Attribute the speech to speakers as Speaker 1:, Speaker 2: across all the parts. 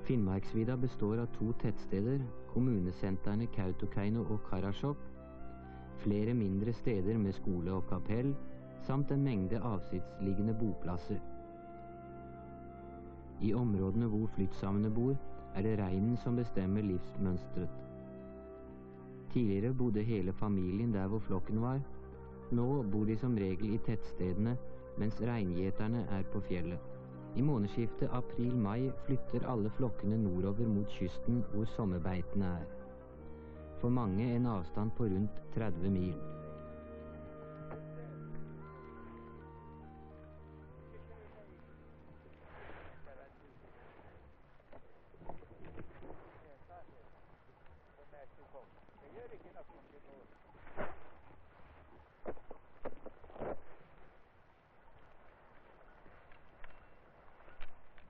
Speaker 1: Finnmarksvidda består av 2 tettsteder, kommunesentrene Kautokeino og Karasjok, flere mindre steder med skole og kapell, samt en mengde avsidesliggende boplasser. I områdene hvor flyttsammene bor, er det reinen som bestemmer livsmønstret. Tidligere bodde hele familien der hvor flokken var. Nå bor de som regel i tettstedene, mens reingjeterne er på fjellet. I månedsskiftet april-mai flytter alle flokkene nordover mot kysten hvor sommerbeitene er. For mange en avstand på rundt 30 mil.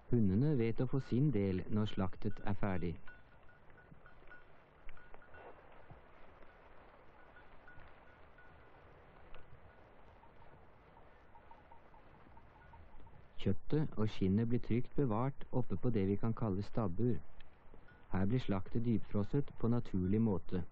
Speaker 1: Hundene vet å få sin del når slaktet er ferdig. Kjøttet og skinnet blir trygt bevart oppe på det vi kan kalle stabbur. Her blir slaktet dypfrosset på naturlig måte.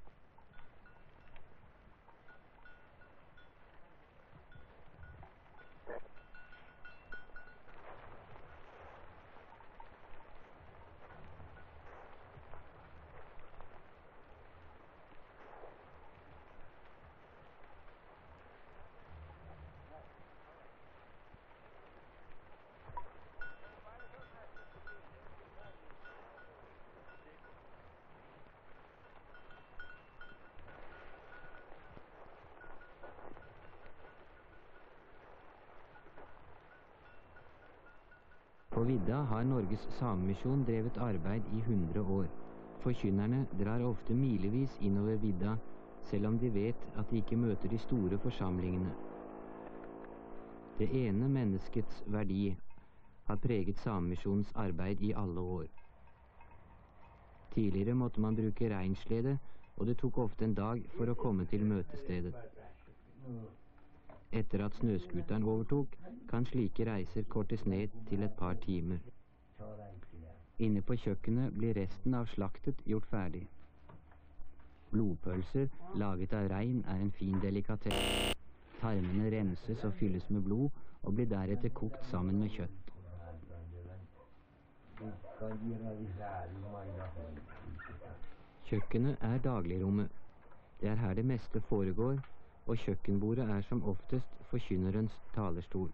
Speaker 1: På vidda har Norges Samemisjon drevet arbeid i 100 år. Forkynnerne drar ofte milevis innover vidda, selv om de vet at de ikke møter de store forsamlingene. Det ene menneskets verdi har preget Samemisjonens arbeid i alle år. Tidligere måtte man bruke reinslede, og det tok ofte en dag for å komme til møtestedet. Etter at snøskuteren overtok, kan slike reiser kortes ned til et par timer. Inne på kjøkkenet blir resten av slaktet gjort ferdig. Blodpølser laget av rein er en fin delikatesse. Tarmene renses og fylles med blod, og blir deretter kokt sammen med kjøtt. Kjøkkenet er dagligrommet. Det er her det meste foregår, og kjøkkenbordet er som oftest forkynnerens talerstol.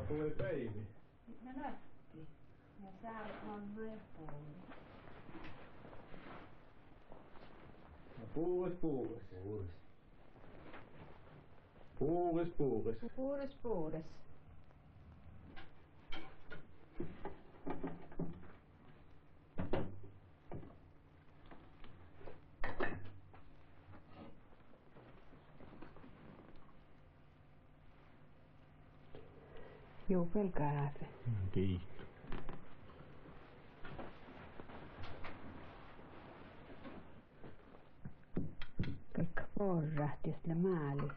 Speaker 2: Tulee peili.
Speaker 3: Sitten me nähtiin. Ja täällä on puoli.
Speaker 2: No puules.
Speaker 3: Puules. Joo, pelkää se.
Speaker 2: Kiitos.
Speaker 3: Kaikka porrahti ja sillä määlis.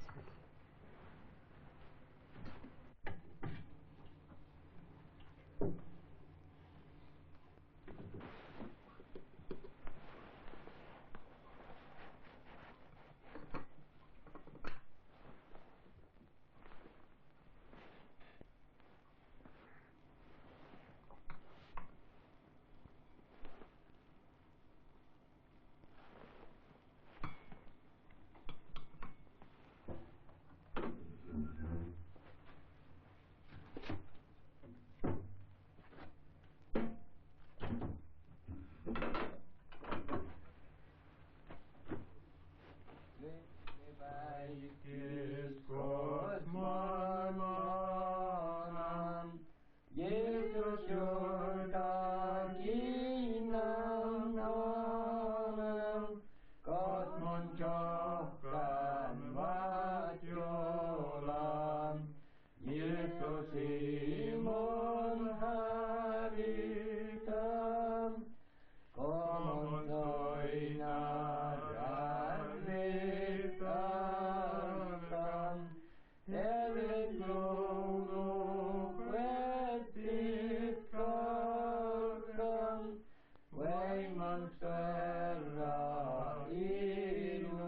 Speaker 4: Herra ilusi,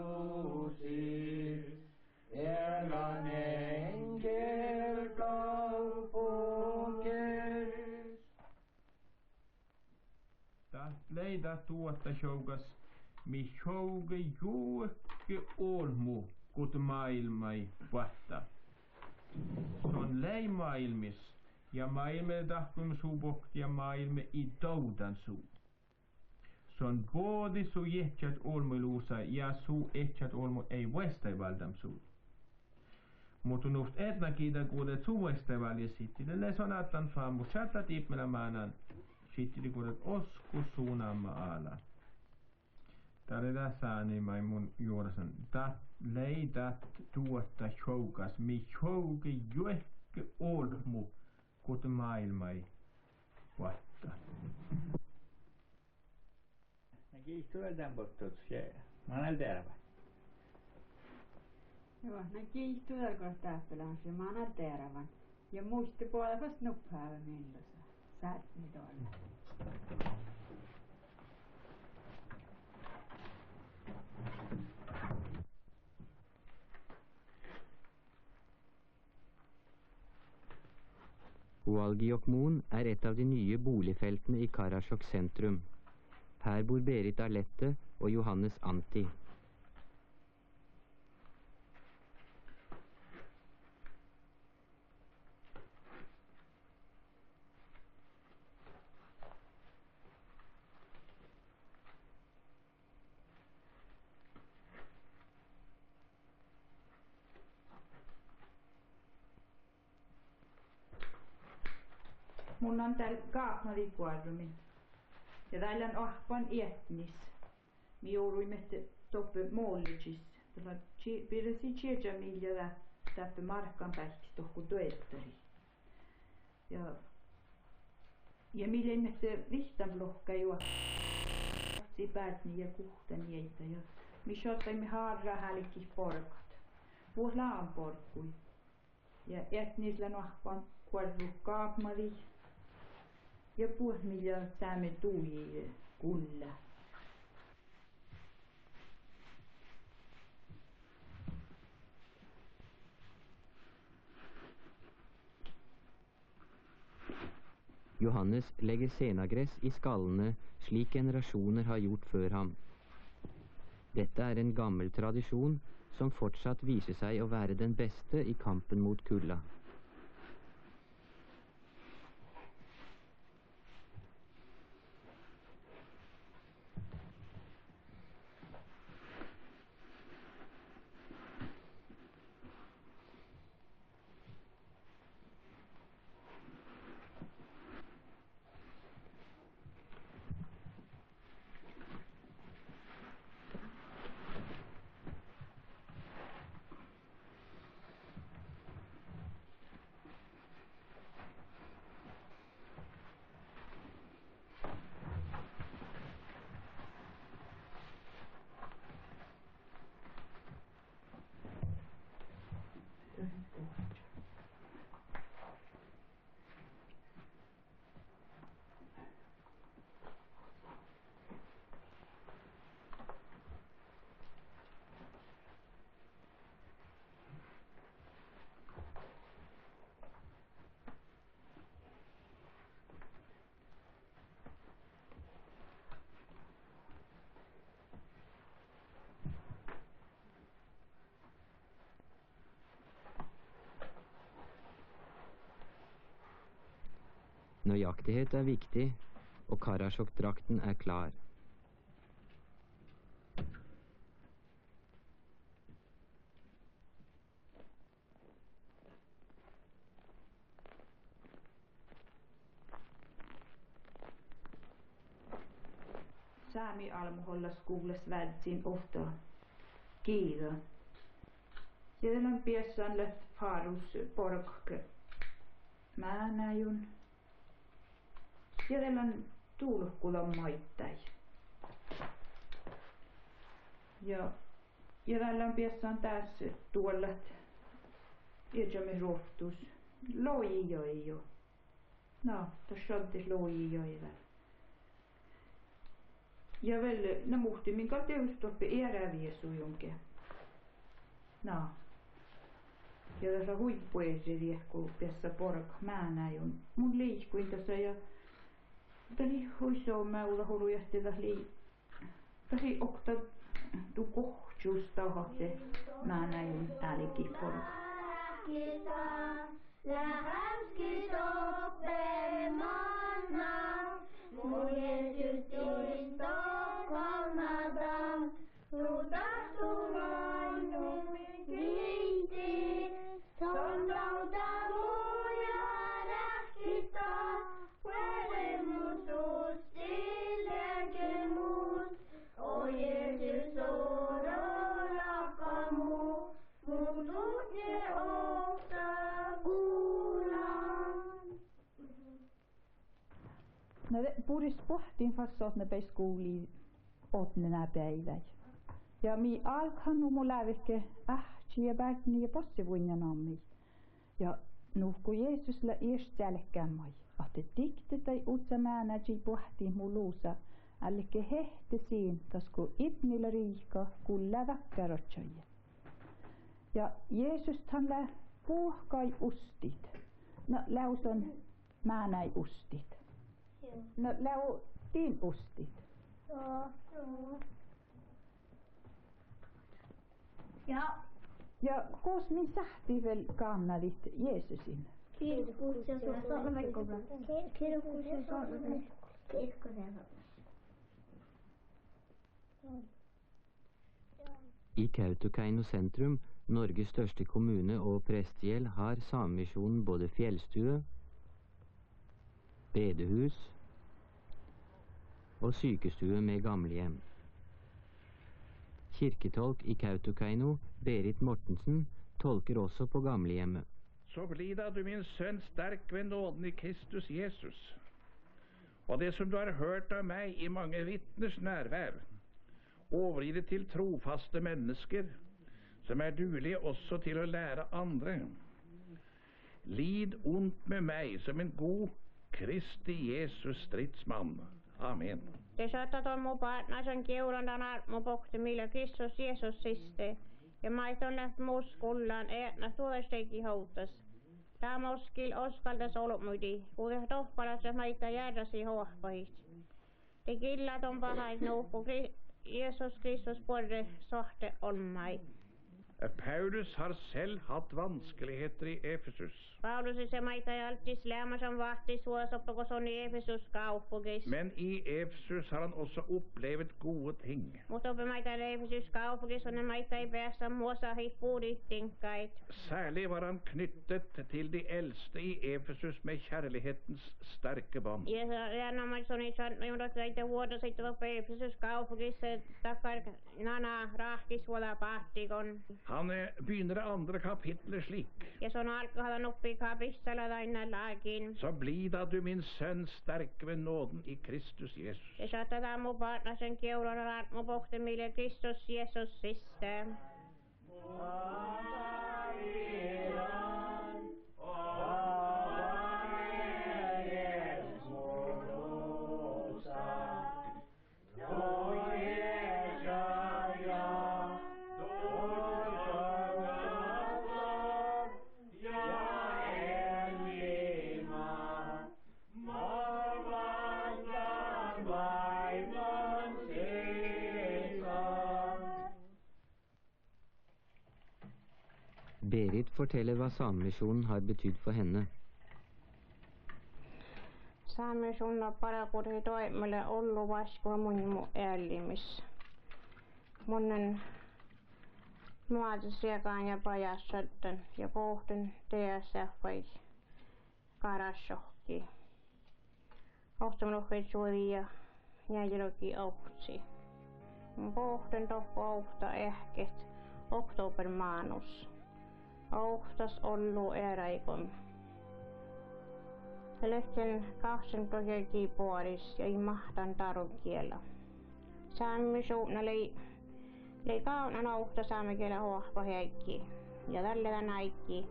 Speaker 4: erlan engel kaupungis.
Speaker 2: Leida tuotta shoukas, mi shouke juokke olmu, kut maailmai vahta. Se on lei maailmis, ja maailme tahtum suupohti ja maailme i toudan suu. Se on både su jähtsät olmeluusa ja su ehtsät olmu ei vestaivaltam suu. Mutta nuust etna kiitä kuudet su vestaivalja sitten, ne sonatan faamu chata tiipmelä maanan, sitten kuudet osku suunaamma ala. Täällä tässä niin mai mun juorasan, leidat tuotta shoukas, mi shouke juehke olmu, kut maailmai vatta.
Speaker 4: Näki tämän pottot se. Mä olen terve.
Speaker 3: Joo, ne kiihtyy kun täppelän se mana terävän. Ja muisti puolella nuppäävä milloin sä nyt olla.
Speaker 1: Hualgiokmoen er et av de nye boligfeltene i Karasjok sentrum. Her bor Berit Arlette og Johannes Antti.
Speaker 5: Mun on täällä kaapnalipuarrumin. Ja täällä on ahpan etnis. Mi jouduimme toppe moollicis. Tällä piirresi tjeja miljoja täppä markkan pähti tohku toettari. Ja milleen että vihtan blokka juo. Sipärtni ja kuhtan jäitä. Ja mi shottaimme haarra hälikis porkat. Vuos laan porkkui. Ja etnisllä ahpan kuorru kaapmali. Ja puhut miljoonat saamme tuuli kulla.
Speaker 1: Johannes legger senagress i skallene slik generasjoner har gjort før ham. Dette er en gammel tradisjon som fortsatt viser seg å være den beste i kampen mot kulda. Nøyaktighet er viktig, og Karasjok-drakten er klar.
Speaker 5: Saami almuhollas kuules vältsin ofta kiira. Siellä on piessan läht farus pork määnäjun. Siellä on tuulkulan maittai. Ja täällä on piessan tässä tuollat irjomi rohtus. Loijoi jo. No, tuossa oltis loijoi. Ja väl, ne muhti minkä teustoppi eräviesujunke. No. Ja tässä huippuesiri, kun tässä porka mä näin. Mun liikuin tässä ja tuli huisoo mäula hulujasti tasi okta tu kohtuus tahate mä näin äälikin porka.
Speaker 6: Lähemski sopemana, mun Jeesus tuli Stockholmasta, luutastumaan kiinti, sondauta muja rähkistä, kuele mut silleke muut, o Jeesus odolaka muu, mun tunne okta.
Speaker 5: No puris pohtiin fassot ne peis kuuli otnena päivä. Ja mi alkan mu lävikke ja bägni ja possivuinja nammi. Ja nuhku Jeesusla iest jälkämmai. Ahte dikte tai utsa määnäji pohtiin mu luusa. Älke hehte siin, tasku ibnillä riika kulla väkkärotsaja. Ja Jeesus lä puhkai ustit. No läuson määnäi ustit. No läu tiin ustit.
Speaker 6: Joo.
Speaker 5: Ja koos min sähti vel kannalit Jeesusin?
Speaker 6: Kirkkus ja sormenveikkoblad. Kirkkus ja sormenveikkoblad.
Speaker 1: I Kautokeino sentrum, Norges største kommune og prestegjeld, har Samemisjonen både fjellstue, bedehus og sykestue med gamlehjem. Kirketolk i Kautokeino, Berit Mortensen, tolker også på gamlehjemmet.
Speaker 7: Så bli da du min sønn sterk ved nåden i Kristus Jesus. Og det som du har hørt av meg i mange vitners nærvær, overgi det til trofaste mennesker, som er duelige også til å lære andre. Lid ondt med meg som en god Kristi Jesus stridsmann. Amen.
Speaker 8: Te saatat on mu partnaisen kiulandan armo pohti millä Kristus Jeesus siste. Ja maiton läht muskullaan eetna tuolesteikin houtas. Tää moskil oskaltas olmuiti, kuudes tohpalas ja maita jäädäsi hohpahit. Te killat on pahait nuhku Jeesus Kristus puolde sohte on mai.
Speaker 7: Paulus har selv hatt vanskeligheter i Efesus.
Speaker 8: Paulus se maita jaltis lämmäsen vahti suosoppako on i Efesus kauppukis.
Speaker 7: Men i Efesus har han også opplevet gode ting.
Speaker 8: Mutta oppe maita Efesus kauppukis on ne maita i päässä muosahi puudittinkait.
Speaker 7: Særlig var han knyttet til de eldste i Efesus med kjærlighetens sterke bånd.
Speaker 8: Ja nämä on itse asiassa vuotta sitten oppe Efesus kauppukis takar nana rahkis vuoda pahtikon.
Speaker 7: Han begynner det andre kapitlet slik.
Speaker 8: Ja se on alkoholan oppi kapistalla tainna laakin.
Speaker 7: Så bli da du min sønn sterk ved nåden i Kristus Jesus.
Speaker 8: Ja saatetaan mu partnaisen kiulana mu pohti mille Kristus Jeesus siste.
Speaker 1: Berit forteller hva Samemisjonen har betydd for henne.
Speaker 8: Samemisjonen on parakuusi toimelle ollut vaskua mun ällimis. Monen muotoisiakaan ja pajassotten ja kohten TSF vai karassohki. Ohtamulohkeet suuri ja jäjiloki ohtsi. Kohten tohko ohta ehket oktobermanus. Ohtas ollu eräikon. Lehten 2% puolis ja mahtan tarun kiellä. Saamisuuna lei kaunan ohta saame kielä huohpa heikki. Ja tällä näikki.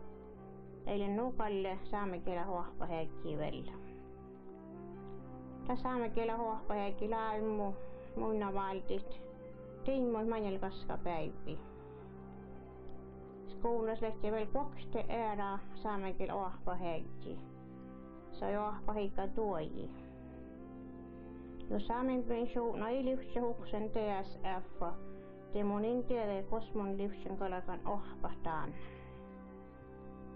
Speaker 8: Eilen nukalle saame kielä huohpa heikki vellä. Tässä saame kielä huohpa heikki laimmu muinavaltit. Tiimmois manjelkaska päivi. Skolas lähti vielä 2 ära saamenkil ahpa heikki. Se ahpa heikka tuoji. Jos saamenkin suuna ei lyhtsä huksen TSF, te mun intiede kosmon lyhtsän kalakan ahpahtaan.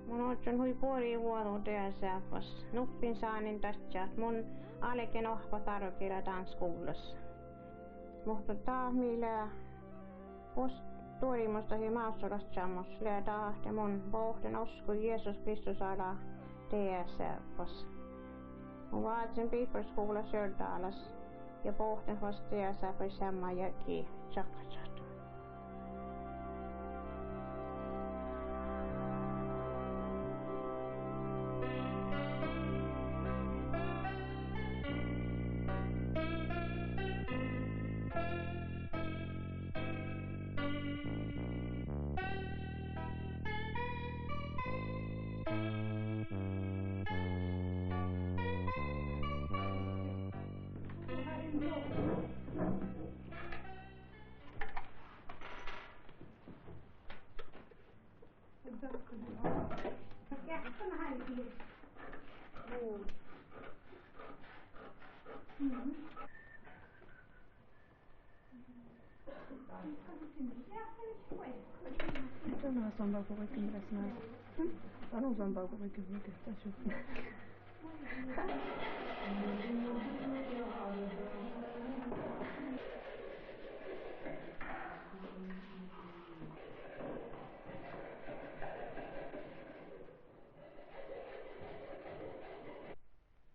Speaker 8: Mun otson hui puoli vuotta TSF:ssä. Nuppin saanin tästä, että mun aleken ahpa tarvokilla tanskuulossa. Mutta millä tuorimusta hi maassolasta sammos läätää te mun pohden osku Jeesus Kristus ala TSF:ssä. Mun vaatsin piipurskoula Sördaalas ja pohden vasta TSF:ssä samma jäki tjakatsat.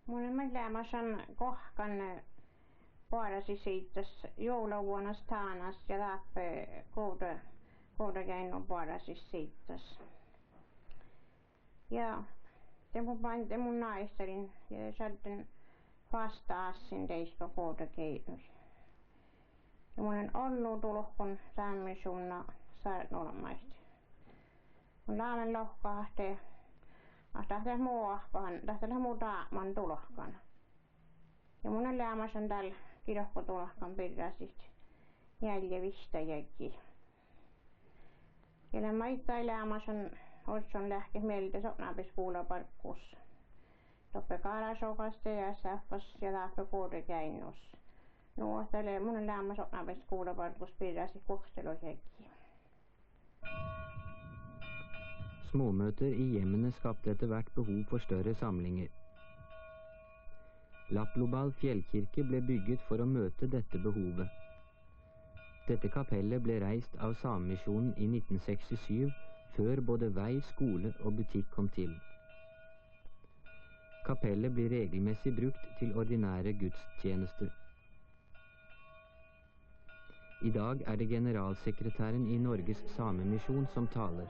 Speaker 8: Mulle mä lämmäsen kohkan paarasi siitä jouluvuonnas taanas ja läppä kouda käin paarasi siitä. Ja te mun naisterin ja saadin vastaasin teiska kouda keinus. Ja mun on ollut tulohkon saamisuunna saaret nolmaista. Mun laamen lohkahte. Tahtaa muu ahpahan, tahtaa muu taaman tulohkan. Ja mun on lämmäsen tällä kidohkotulahkan peräsistä jäljevistä jäki. Ja maittai lämmäsen otson lähke mieltä sopnaapis kuulaparkkuus. Toppe kaarasokasta ja sähkös ja lähke kuudekäinnus. Nuohtelee mun on lämmä sopnaapis kuulaparkkuus peräsi kokstelusjäki.
Speaker 1: Småmøter i hjemmene skapte etter hvert behov for større samlinger. Lapplobbal fjellkirke ble bygget for å møte dette behovet. Dette kapellet ble reist av Samemisjonen i 1967, før både vei, skole og butikk kom til. Kapellet blir regelmessig brukt til ordinære gudstjenester. I dag er det generalsekretæren i Norges Samemisjon som taler.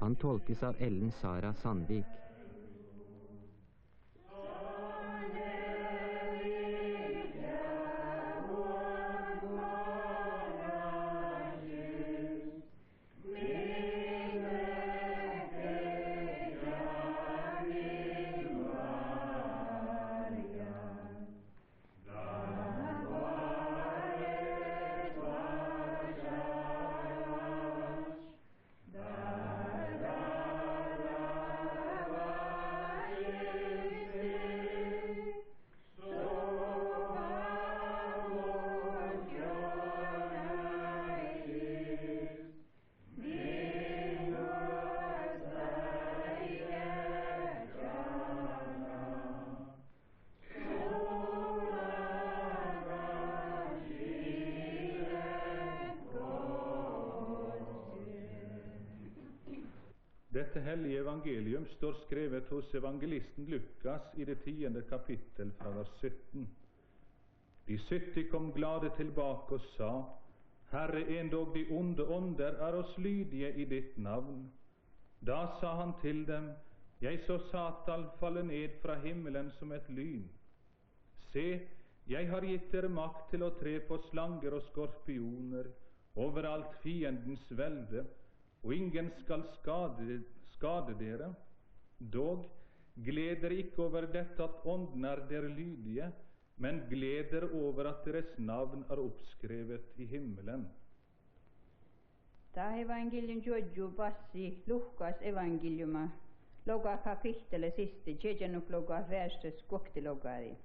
Speaker 1: Han tolkes av Ellen Sara Sandvik.
Speaker 9: Dette hellige evangelium står skrevet hos evangelisten Lukas i det 10. kapittel fra vers 17. De 70 kom glade tilbake og sa, Herre, endog de onde ånder er oss lydige i ditt navn. Da sa han til dem, jeg så Satan falle ned fra himmelen som et lyn. Se, jeg har gitt dere makt til å tre på slanger og skorpioner, overalt fiendens velde, og ingen skal skade dere. Dog gleder ikke over dette at ånden er dere lydige, men gled dere over at deres navn er oppskrevet i himmelen.
Speaker 5: Tämä evankelium Giorgio passi Lukas evankeliuma loga kapittele siste tjejanuk loga värstes koktilogari.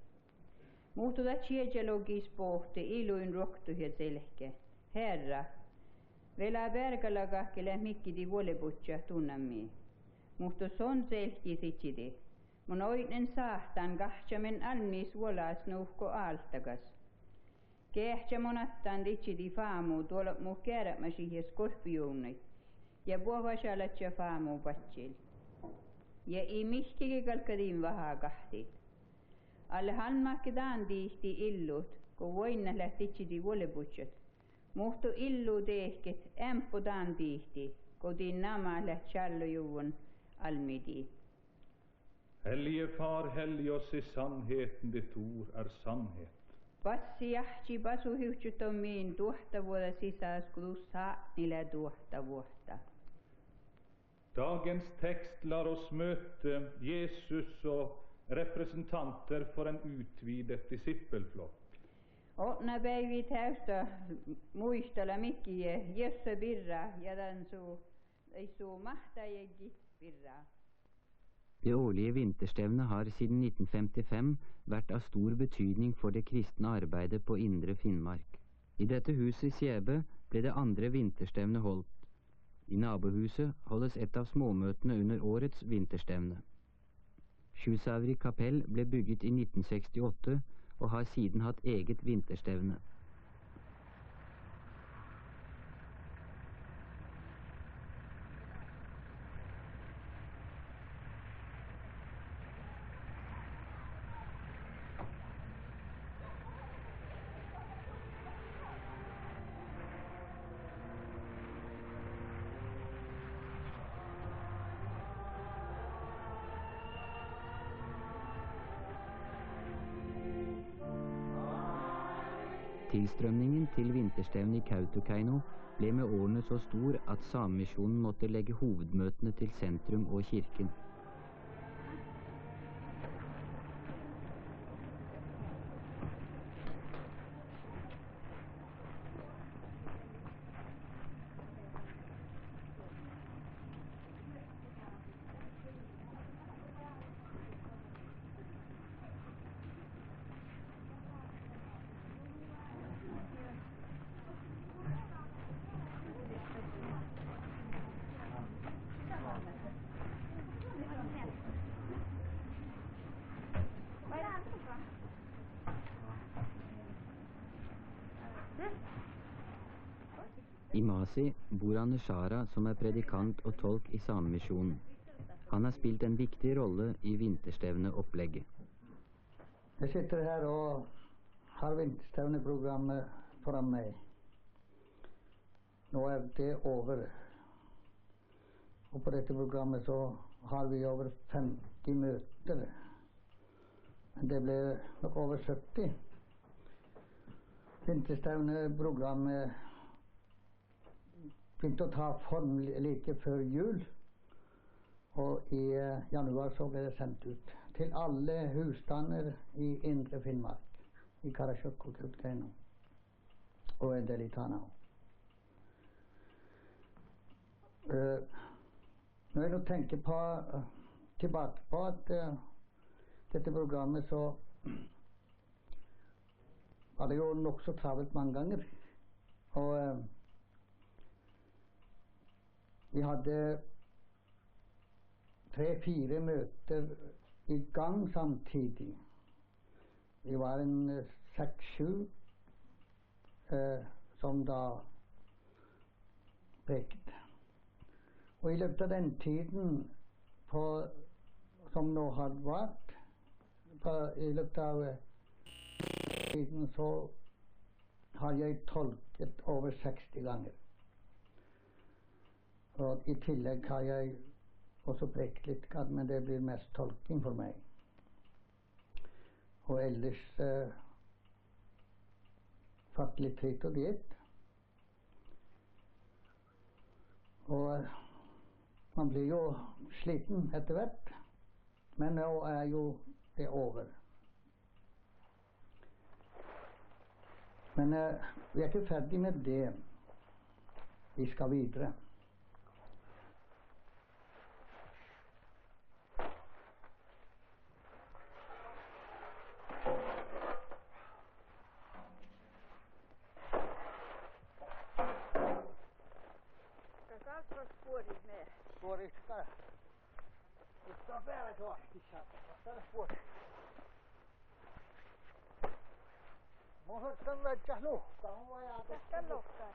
Speaker 5: Muhtuta tjejalogis pohti iluin roktuhet selke. Herra, velä bergalagakille mikkidi volebutja tunnami. Muhtu son selki sitsidi. Mun oinen saahtan kahtjamen almis volas nuhko aaltakas. Kehtja monattaan ditsidi faamu tuolla muu käärämäsiä skorpionit. Ja puovasalatja faamu patsil. Ja ei mihkiki kalkadin vahaa kahtit. Alle halmakkedaan tiihti illut, kun voinna lähtitsidi volebutjat. Muhtu illu tehket ämpodaan tiihti, kodin nama läht tjallojuvun almidi.
Speaker 9: Hellige Far, hellig oss i sannheten, ditt ord er sannhet.
Speaker 5: Passi jahti pasu hyhtsutomiin tuohta vuoda sisas, kun saatnilla tuohta vuotta.
Speaker 9: Dagens tekst lar oss møte Jesus og representanter for en utvidet disippelflokk.
Speaker 5: Otna päivi täystä muistella mikkiä, Jesu birra ja den så mahtajegi birra.
Speaker 1: Det årlige vinterstevnet har siden 1955 vært av stor betydning for det kristne arbeidet på Indre Finnmark. I dette huset i Skjæbø ble det andre vinterstevnet holdt. I nabohuset holdes et av småmøtene under årets vinterstevne. Sjusauri kapell ble bygget i 1968 og har siden hatt eget vinterstevne. Tilstrømningen til vinterstevnet i Kautokeino ble med årene så stor at Samemisjonen måtte legge hovedmøtene til sentrum og kirken. I Masi bor Anne Shara, som er predikant og tolk i Samemisjonen. Han har spilt en viktig rolle i vinterstevneopplegget.
Speaker 10: Jeg sitter her og har vinterstevneprogrammet foran meg. Nå er det over. Og på dette programmet så har vi over 50 møter. Men det ble nok over 70. Vinterstevneprogrammet begynte å ta form like før jul, og i januar så ble det sendt ut til alle husstander i Indre Finnmark, i Karasjok og Kautokeino, og en del i Tanao. Når jeg nå tenker tilbake på at dette programmet, så var det jo nok så travelt mange ganger, og vi hadde 3-4 møter i gang samtidig. Vi var en 6-7 som da pekte. Og i løpet av den tiden som nå har vært, i løpet av tiden så har jeg tolket over 60 ganger. Og i tillegg har jeg også prekt litt, men det blir mest tolking for meg. Og ellers fatt litt hit og dit. Og man blir jo sliten etter hvert, men nå er jo det over. Men vi er ikke ferdig med det. Vi skal videre. Spårig skal jeg. Vi skal bare ta i kjapt. Så er det spår. Må hørte den ikke lukka. Det skal lukka.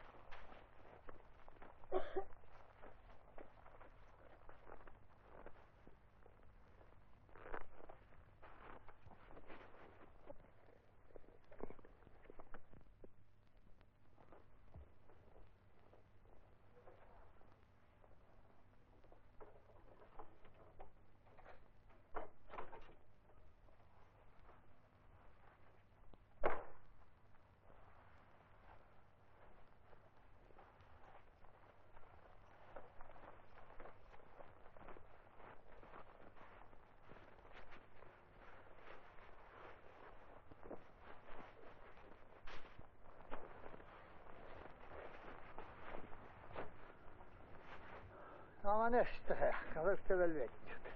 Speaker 10: Ja, neste her. Hva høres vel vekk ut.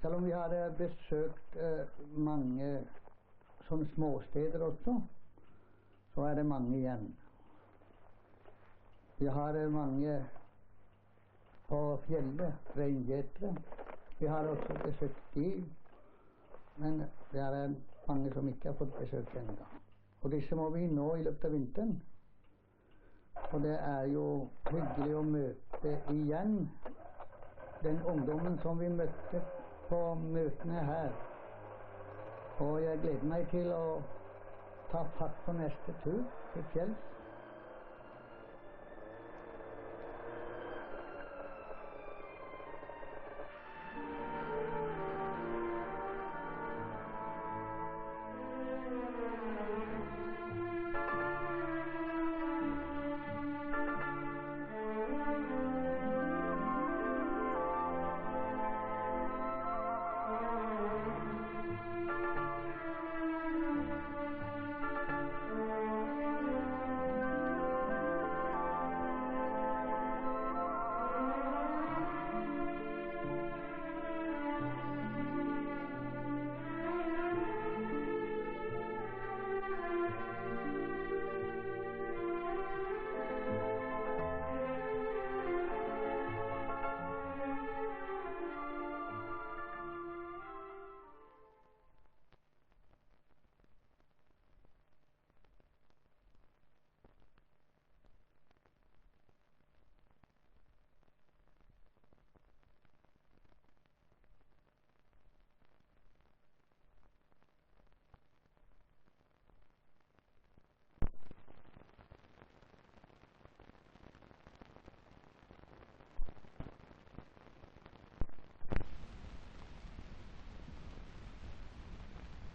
Speaker 10: Selv om vi har besøkt mange sånne småsteder også, så er det mange igjen. Vi har mange på fjellet, reingjetere. Vi har også besøkt stig, men det er mange som ikke har fått besøk ennå. Og disse må vi nå i løpet av vinteren. Og det er jo hyggelig å møte igjen den ungdommen som vi møtte på møtene her. Og jeg gleder meg til å ta fatt på neste tur til fjells.